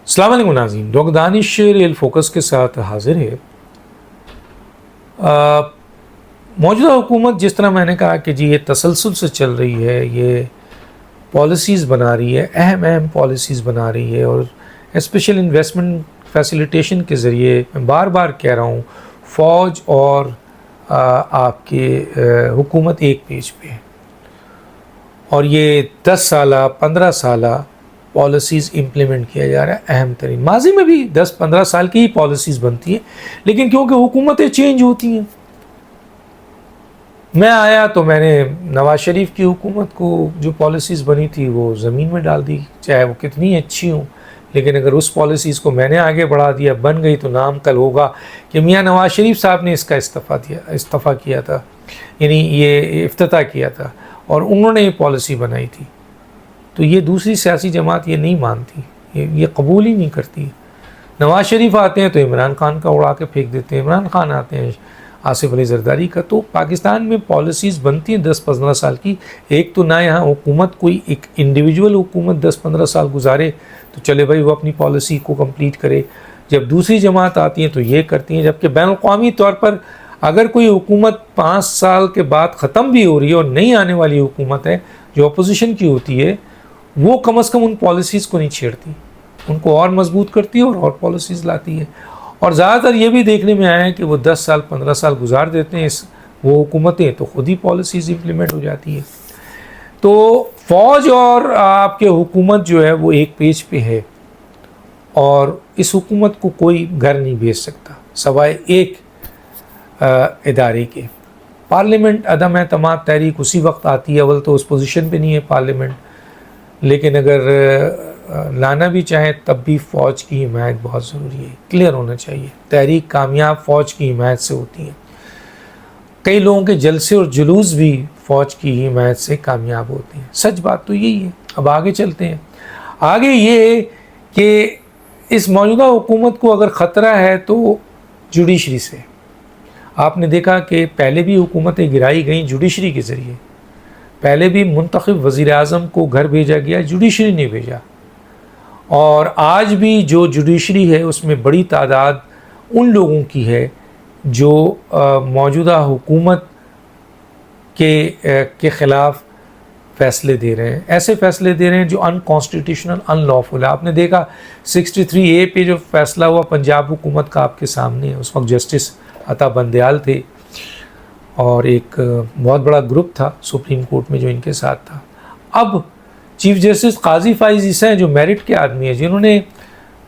السلام علیکم ناظرین، ڈاکٹر دانش ریئل فوکس کے ساتھ حاضر ہے۔ موجودہ حکومت جس طرح میں نے کہا کہ جی یہ تسلسل سے چل رہی ہے، یہ پالیسیز بنا رہی ہے، اہم پالیسیز بنا رہی ہے، اور اسپیشل انویسٹمنٹ فیسیلیٹیشن کے ذریعے میں بار بار کہہ رہا ہوں فوج اور آپ کے حکومت ایک پیج پہ ہے، اور یہ 10 سالہ 15 سالہ پالیسیز امپلیمنٹ کیا جا رہا ہے۔ اہم ترین ماضی میں بھی 10-15 سال کی ہی پالیسیز بنتی ہیں، لیکن کیونکہ حکومتیں چینج ہوتی ہیں۔ میں آیا تو میں نے نواز شریف کی حکومت کو جو پالیسیز بنی تھی وہ زمین میں ڈال دی، چاہے وہ کتنی اچھی ہوں، لیکن اگر اس پالیسیز کو میں نے آگے بڑھا دیا، بن گئی، تو نام کل ہوگا کہ میاں نواز شریف صاحب نے اس کا استعفیٰ کیا تھا، یعنی یہ افتتاح کیا تھا اور انہوں نے یہ پالیسی بنائی تھی۔ تو یہ دوسری سیاسی جماعت یہ نہیں مانتی، یہ قبول ہی نہیں کرتی۔ نواز شریف آتے ہیں تو عمران خان کا اڑا کے پھینک دیتے ہیں، عمران خان آتے ہیں آصف علی زرداری کا۔ تو پاکستان میں پالیسیز بنتی ہیں 10-15 سال کی۔ ایک تو نہ یہاں حکومت کوئی ایک انڈیویجول حکومت 10-15 سال گزارے تو چلے بھائی وہ اپنی پالیسی کو کمپلیٹ کرے، جب دوسری جماعت آتی ہیں تو یہ کرتی ہیں، جبکہ بین الاقوامی طور پر اگر کوئی حکومت 5 سال کے بعد ختم بھی ہو رہی ہے اور نئی آنے والی حکومت ہے جو اپوزیشن کی ہوتی ہے، وہ کم از کم ان پالیسیز کو نہیں چھیڑتی، ان کو اور مضبوط کرتی ہے اور پالیسیز لاتی ہے۔ اور زیادہ تر یہ بھی دیکھنے میں آیا ہے کہ وہ 10 سال 15 سال گزار دیتے ہیں وہ حکومتیں، تو خود ہی پالیسیز امپلیمنٹ ہو جاتی ہے۔ تو فوج اور آپ کے حکومت جو ہے وہ ایک پیج پہ ہے، اور اس حکومت کو کوئی گھر نہیں بھیج سکتا سوائے ایک ادارے کے۔ پارلیمنٹ عدم اعتماد تحریک اسی وقت آتی ہے، اول تو اس پوزیشن پہ نہیں ہے پارلیمنٹ، لیکن اگر لانا بھی چاہیں تب بھی فوج کی حمایت بہت ضروری ہے، کلیئر ہونا چاہیے۔ تحریک کامیاب فوج کی حمایت سے ہوتی ہے، کئی لوگوں کے جلسے اور جلوس بھی فوج کی حمایت سے کامیاب ہوتے ہیں، سچ بات تو یہی ہے۔ اب آگے چلتے ہیں۔ آگے یہ کہ اس موجودہ حکومت کو اگر خطرہ ہے تو جوڈیشری سے۔ آپ نے دیکھا کہ پہلے بھی حکومتیں گرائی گئیں جوڈیشری کے ذریعے، پہلے بھی منتخب وزیر اعظم کو گھر بھیجا گیا، جوڈیشری نے بھیجا، اور آج بھی جو جوڈیشری ہے اس میں بڑی تعداد ان لوگوں کی ہے جو موجودہ حکومت کے خلاف فیصلے دے رہے ہیں، ایسے فیصلے دے رہے ہیں جو ان کانسٹیٹیوشنل ان لافل ہے۔ آپ نے دیکھا 63A پہ جو فیصلہ ہوا پنجاب حکومت کا آپ کے سامنے ہے، اس وقت جسٹس عطا بندیال تھے، اور ایک بہت بڑا گروپ تھا سپریم کورٹ میں جو ان کے ساتھ تھا۔ اب چیف جسٹس قاضی فائز عیسیٰ ہیں جو میرٹ کے آدمی ہیں، جنہوں نے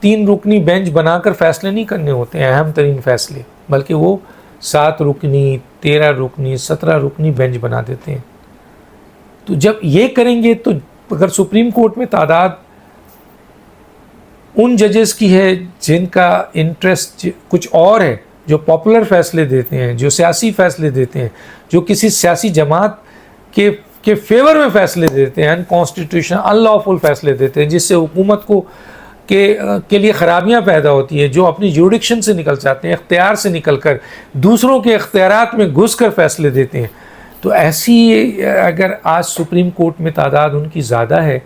3 رکنی بینچ بنا کر فیصلے نہیں کرنے ہوتے ہیں اہم ترین فیصلے، بلکہ وہ 7 رکنی 13 رکنی 17 رکنی بینچ بنا دیتے ہیں۔ تو جب یہ کریں گے تو اگر سپریم کورٹ میں تعداد ان ججز کی ہے جن کا انٹرسٹ کچھ اور ہے، جو پاپولر فیصلے دیتے ہیں، جو سیاسی فیصلے دیتے ہیں، جو کسی سیاسی جماعت کے فیور میں فیصلے دیتے ہیں، ان کانسٹیٹیوشنل ان لافل فیصلے دیتے ہیں، جس سے حکومت کو کے لیے خرابیاں پیدا ہوتی ہے، جو اپنی جوڈکشن سے نکل جاتے ہیں، اختیار سے نکل کر دوسروں کے اختیارات میں گھس کر فیصلے دیتے ہیں۔ تو ایسی اگر آج سپریم کورٹ میں تعداد ان کی زیادہ ہے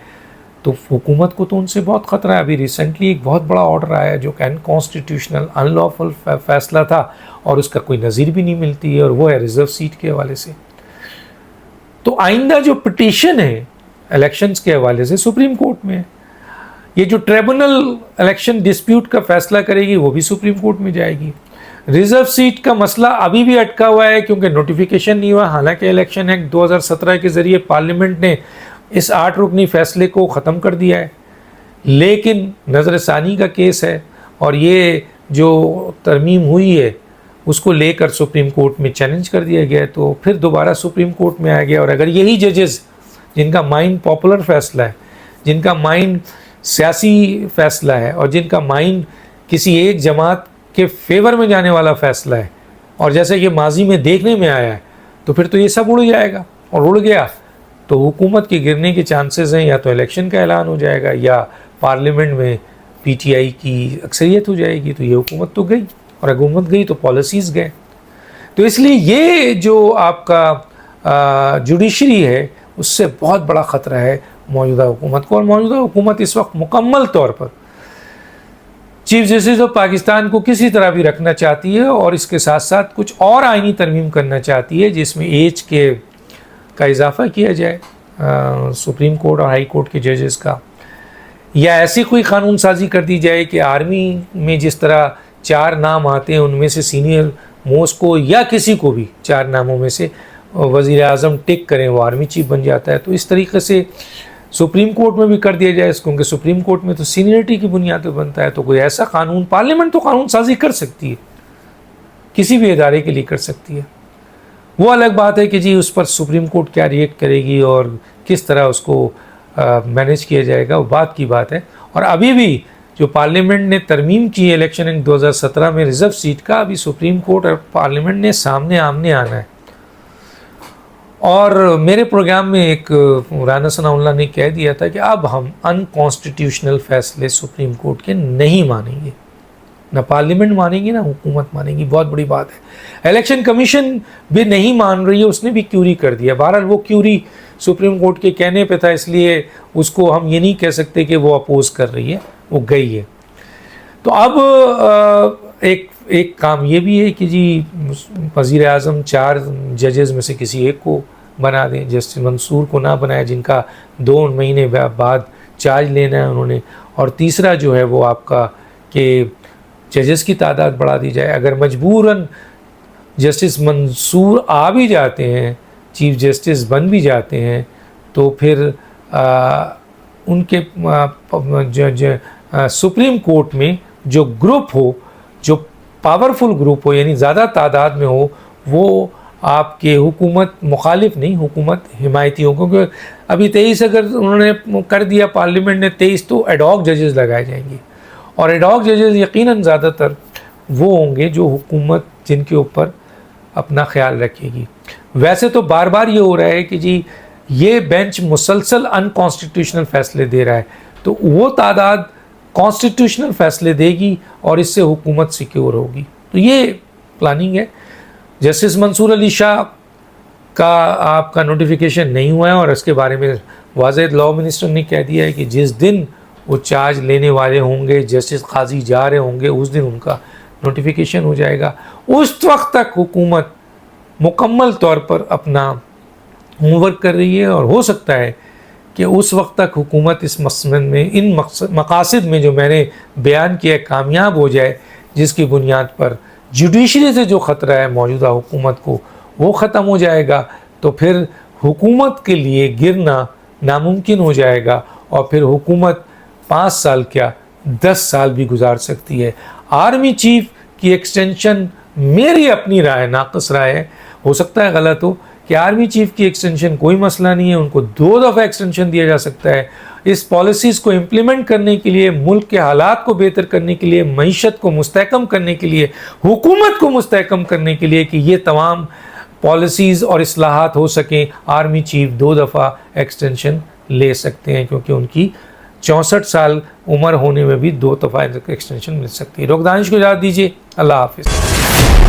تو حکومت کو تو ان سے بہت خطرہ ہے۔ ابھی ریسنٹلی ایک بہت بڑا آرڈر آیا جو کہ ان کانسٹیٹیوشنل ان لافل فیصلہ تھا، اور اس کا کوئی نظیر بھی نہیں ملتی ہے، اور وہ ہے ریزرو سیٹ کے حوالے سے۔ تو آئندہ جو پٹیشن ہے الیکشنز کے حوالے سے سپریم کورٹ میں ہے، یہ جو ٹریبونل الیکشن ڈسپیوٹ کا فیصلہ کرے گی وہ بھی سپریم کورٹ میں جائے گی۔ ریزرو سیٹ کا مسئلہ ابھی بھی اٹکا ہوا ہے کیونکہ نوٹیفیکیشن نہیں ہوا، حالانکہ الیکشن ایکٹ 2017 کے ذریعے پارلیمنٹ نے اس 8 رکنی فیصلے کو ختم کر دیا ہے، لیکن نظر ثانی کا کیس ہے، اور یہ جو ترمیم ہوئی ہے اس کو لے کر سپریم کورٹ میں چیلنج کر دیا گیا، تو پھر دوبارہ سپریم کورٹ میں آ گیا۔ اور اگر یہی ججز جن کا مائنڈ پاپولر فیصلہ ہے، جن کا مائنڈ سیاسی فیصلہ ہے، اور جن کا مائنڈ کسی ایک جماعت کے فیور میں جانے والا فیصلہ ہے، اور جیسے کہ ماضی میں دیکھنے میں آیا ہے، تو پھر تو یہ سب اڑ جائے گا، اور اڑ گیا تو حکومت کے گرنے کے چانسز ہیں، یا تو الیکشن کا اعلان ہو جائے گا یا پارلیمنٹ میں PTI کی اکثریت ہو جائے گی، تو یہ حکومت تو گئی، اور حکومت گئی تو پالیسیز گئے۔ تو اس لیے یہ جو آپ کا جوڈیشری ہے اس سے بہت بڑا خطرہ ہے موجودہ حکومت کو، اور موجودہ حکومت اس وقت مکمل طور پر چیف جسٹس آف پاکستان کو کسی طرح بھی رکھنا چاہتی ہے اور اس کے ساتھ ساتھ کچھ اور آئینی ترمیم کرنا چاہتی ہے جس میں ایج کا اضافہ کیا جائے سپریم کورٹ اور ہائی کورٹ کے ججز کا، یا ایسی کوئی قانون سازی کر دی جائے کہ آرمی میں جس طرح 4 نام آتے ہیں ان میں سے سینئر موسٹ کو یا کسی کو بھی 4 ناموں میں سے وزیر اعظم ٹک کریں وہ آرمی چیف بن جاتا ہے. تو اس طریقے سے سپریم کورٹ میں بھی کر دیا جائے اس کو، کیونکہ سپریم کورٹ میں تو سینئرٹی کی بنیاد پہ بنتا ہے. تو کوئی ایسا قانون، پارلیمنٹ تو قانون سازی کر سکتی ہے، کسی بھی ادارے کے لیے کر سکتی ہے. وہ الگ بات ہے کہ جی اس پر سپریم کورٹ کیا ریئیکٹ کرے گی اور کس طرح اس کو مینیج کیا جائے گا، وہ بات کی بات ہے. اور ابھی بھی جو پارلیمنٹ نے ترمیم کی ہے الیکشن ایکٹ 2017 میں ریزرو سیٹ کا، ابھی سپریم کورٹ اور پارلیمنٹ نے سامنے آمنے آنا ہے. اور میرے پروگرام میں ایک رانا ثناء اللہ نے کہہ دیا تھا کہ اب ہم ان کانسٹیٹیوشنل فیصلے سپریم کورٹ کے نہیں مانیں گے، نہ پارلیمنٹ مانیں گی نہ حکومت مانیں گی. بہت بڑی بات ہے. الیکشن کمیشن بھی نہیں مان رہی ہے، اس نے بھی کیوری کر دیا. بہرحال وہ کیوری سپریم کورٹ کے کہنے پہ تھا، اس لیے اس کو ہم یہ نہیں کہہ سکتے کہ وہ اپوز کر رہی ہے، وہ گئی ہے. تو اب ایک کام یہ بھی ہے کہ جی وزیر اعظم 4 ججز میں سے کسی ایک کو بنا دیں، جسٹس منصور کو نہ بنائے جن کا 2 مہینے بعد چارج لینا ہے انہوں نے. اور تیسرا جو ہے وہ آپ کا کہ ججز کی تعداد بڑھا دی جائے. اگر مجبوراً جسٹس منصور آ بھی جاتے ہیں، چیف جسٹس بن بھی جاتے ہیں، تو پھر ان کے سپریم کورٹ میں جو گروپ ہو، جو پاورفل گروپ ہو، یعنی زیادہ تعداد میں ہو، وہ آپ کے حکومت مخالف نہیں، حکومت حمایتی ہو. کیونکہ ابھی 23 اگر انہوں نے کر دیا پارلیمنٹ نے 23، تو ایڈ ہاک ججز لگائے جائیں گے. اور ایڈ ہاک ججز یقیناً زیادہ تر وہ ہوں گے جو حکومت جن کے اوپر اپنا خیال رکھے گی. ویسے تو بار بار یہ ہو رہا ہے کہ جی یہ بینچ مسلسل ان کانسٹیٹیوشنل فیصلے دے رہا ہے، تو وہ تعداد کانسٹیٹیوشنل فیصلے دے گی اور اس سے حکومت سیکیور ہوگی. تو یہ پلاننگ ہے. جسٹس منصور علی شاہ کا آپ کا نوٹیفیکیشن نہیں ہوا ہے، اور اس کے بارے میں واضح لاء منسٹر نے کہہ دیا ہے کہ جس دن وہ چارج لینے والے ہوں گے، جسٹس قاضی جا رہے ہوں گے، اس دن ان کا نوٹیفیکیشن ہو جائے گا. اس وقت تک حکومت مکمل طور پر اپنا ہوم ورک کر رہی ہے، اور ہو سکتا ہے کہ اس وقت تک حکومت اس مقصد میں، ان مقاصد میں جو میں نے بیان کیا کامیاب ہو جائے، جس کی بنیاد پر جوڈیشری سے جو خطرہ ہے موجودہ حکومت کو وہ ختم ہو جائے گا. تو پھر حکومت کے لیے گرنا ناممکن ہو جائے گا، اور پھر حکومت 5 سال کیا 10 سال بھی گزار سکتی ہے. آرمی چیف کی ایکسٹینشن میری اپنی رائے، ناقص رائے ہے، ہو سکتا ہے غلط ہو، کہ آرمی چیف کی ایکسٹینشن کوئی مسئلہ نہیں ہے، ان کو 2 دفعہ ایکسٹینشن دیا جا سکتا ہے. اس پالیسیز کو امپلیمنٹ کرنے کے لیے، ملک کے حالات کو بہتر کرنے کے لیے، معیشت کو مستحکم کرنے کے لیے، حکومت کو مستحکم کرنے کے لیے، کہ یہ تمام پالیسیز اور اصلاحات ہو سکیں، آرمی چیف 2 دفعہ ایکسٹینشن لے سکتے ہیں، کیونکہ ان کی 64 سال عمر ہونے میں بھی 2 دفعہ ایکسٹینشن مل سکتی ہے. ڈاکٹر دانش کو اجازت دیجیے. اللہ حافظ.